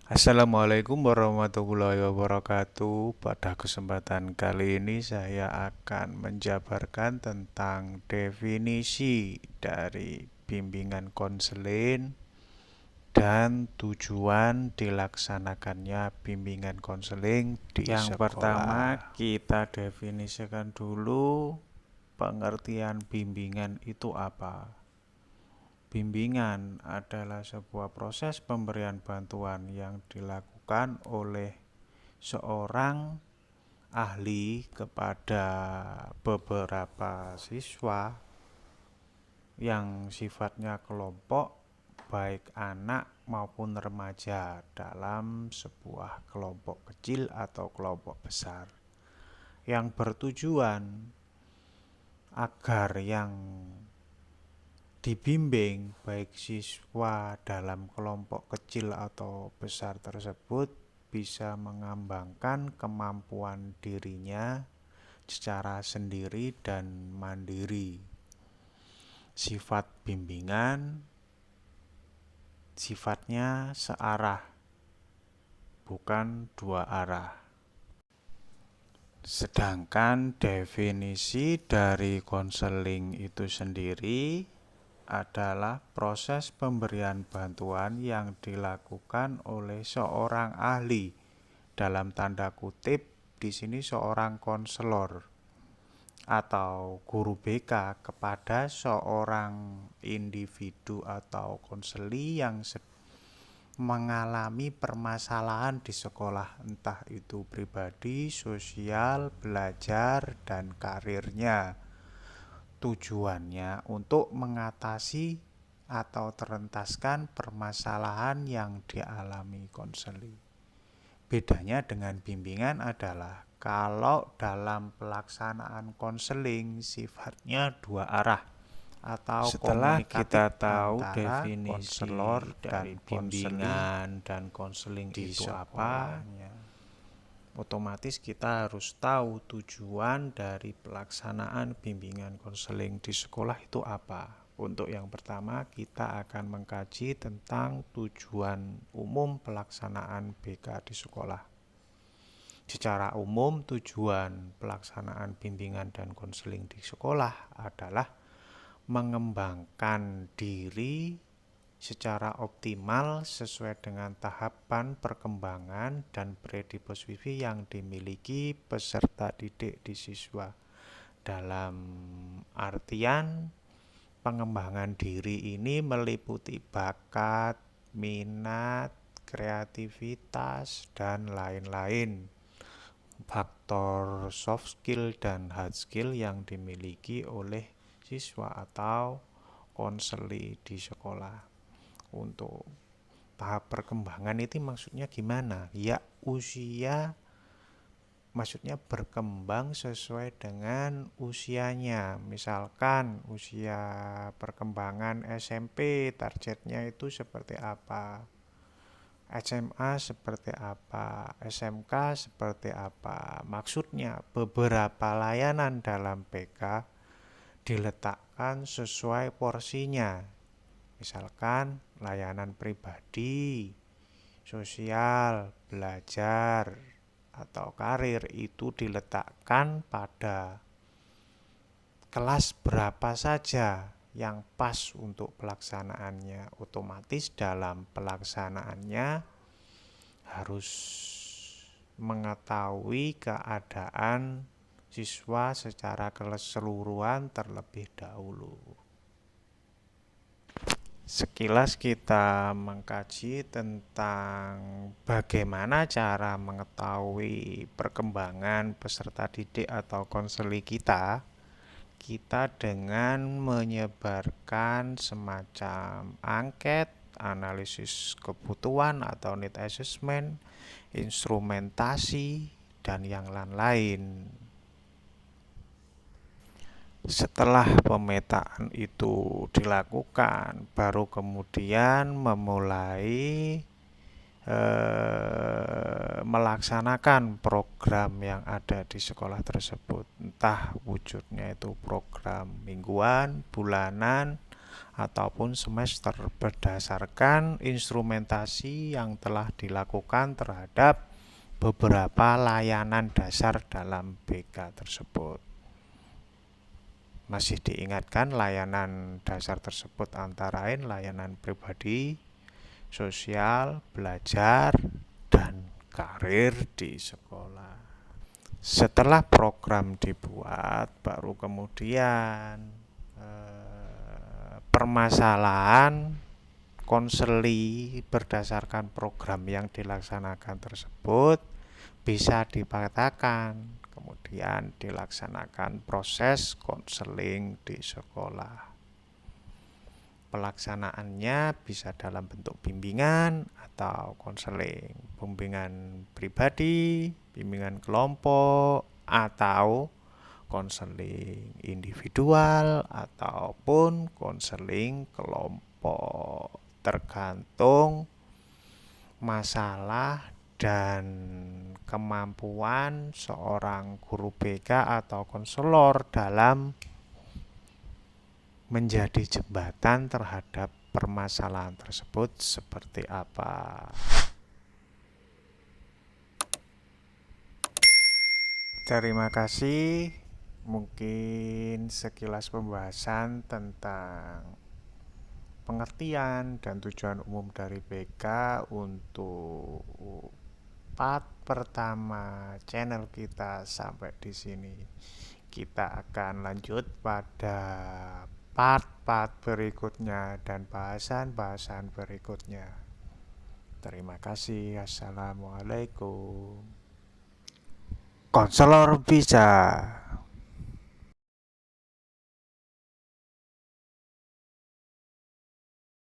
Assalamualaikum warahmatullahi wabarakatuh. Pada kesempatan kali ini saya akan menjabarkan tentang definisi dari bimbingan konseling dan tujuan dilaksanakannya bimbingan konseling di Yang sekolah. Pertama, kita definisikan dulu pengertian bimbingan itu apa. Bimbingan adalah sebuah proses pemberian bantuan yang dilakukan oleh seorang ahli kepada beberapa siswa yang sifatnya kelompok, baik anak maupun remaja dalam sebuah kelompok kecil atau kelompok besar, yang bertujuan agar yang dibimbing baik siswa dalam kelompok kecil atau besar tersebut bisa mengembangkan kemampuan dirinya secara sendiri dan mandiri. Sifat bimbingan sifatnya searah, bukan dua arah. Sedangkan definisi dari konseling itu sendiri adalah proses pemberian bantuan yang dilakukan oleh seorang ahli, dalam tanda kutip di sini seorang konselor atau guru BK, kepada seorang individu atau konseli yang mengalami permasalahan di sekolah, entah itu pribadi, sosial, belajar, dan karirnya. Tujuannya untuk mengatasi atau terentaskan permasalahan yang dialami konseli. Bedanya dengan bimbingan adalah kalau dalam pelaksanaan konseling sifatnya dua arah atau setelah kita tahu definisi konselor dari bimbingan dan konseling itu apa, otomatis kita harus tahu tujuan dari pelaksanaan bimbingan konseling di sekolah itu apa. Untuk yang pertama, kita akan mengkaji tentang tujuan umum pelaksanaan BK di sekolah. Secara umum, tujuan pelaksanaan bimbingan dan konseling di sekolah adalah mengembangkan diri secara optimal sesuai dengan tahapan perkembangan dan predisposisi yang dimiliki peserta didik di siswa. Dalam artian, pengembangan diri ini meliputi bakat, minat, kreativitas, dan lain-lain. Faktor soft skill dan hard skill yang dimiliki oleh siswa atau konseli di sekolah. Untuk tahap perkembangan itu maksudnya gimana? Ya, usia maksudnya berkembang sesuai dengan usianya. Misalkan usia perkembangan SMP targetnya itu seperti apa, SMA seperti apa, SMK seperti apa. Maksudnya beberapa layanan dalam BK diletakkan sesuai porsinya. Misalkan layanan pribadi, sosial, belajar, atau karir itu diletakkan pada kelas berapa saja yang pas untuk pelaksanaannya. Otomatis dalam pelaksanaannya harus mengetahui keadaan siswa secara keseluruhan terlebih dahulu. Sekilas kita mengkaji tentang bagaimana cara mengetahui perkembangan peserta didik atau konseli kita dengan menyebarkan semacam angket, analisis kebutuhan atau need assessment, instrumentasi, dan yang lain-lain. Setelah pemetaan itu dilakukan, baru kemudian memulai melaksanakan program yang ada di sekolah tersebut. Entah wujudnya itu program mingguan, bulanan, ataupun semester berdasarkan instrumentasi yang telah dilakukan terhadap beberapa layanan dasar dalam BK tersebut. Masih diingatkan layanan dasar tersebut antara lain layanan pribadi, sosial, belajar, dan karir di sekolah. Setelah program dibuat, baru kemudian permasalahan konseli berdasarkan program yang dilaksanakan tersebut bisa dipetakan, kemudian dilaksanakan proses konseling di sekolah. Pelaksanaannya bisa dalam bentuk bimbingan atau konseling, bimbingan pribadi, bimbingan kelompok, atau konseling individual ataupun konseling kelompok, tergantung masalah dan kemampuan seorang guru BK atau konselor dalam menjadi jembatan terhadap permasalahan tersebut seperti apa. Terima kasih. Mungkin sekilas pembahasan tentang pengertian dan tujuan umum dari BK untuk part pertama channel kita sampai di sini. Kita akan lanjut pada part-part berikutnya dan bahasan-bahasan berikutnya. Terima kasih. Assalamualaikum. Konselor bisa.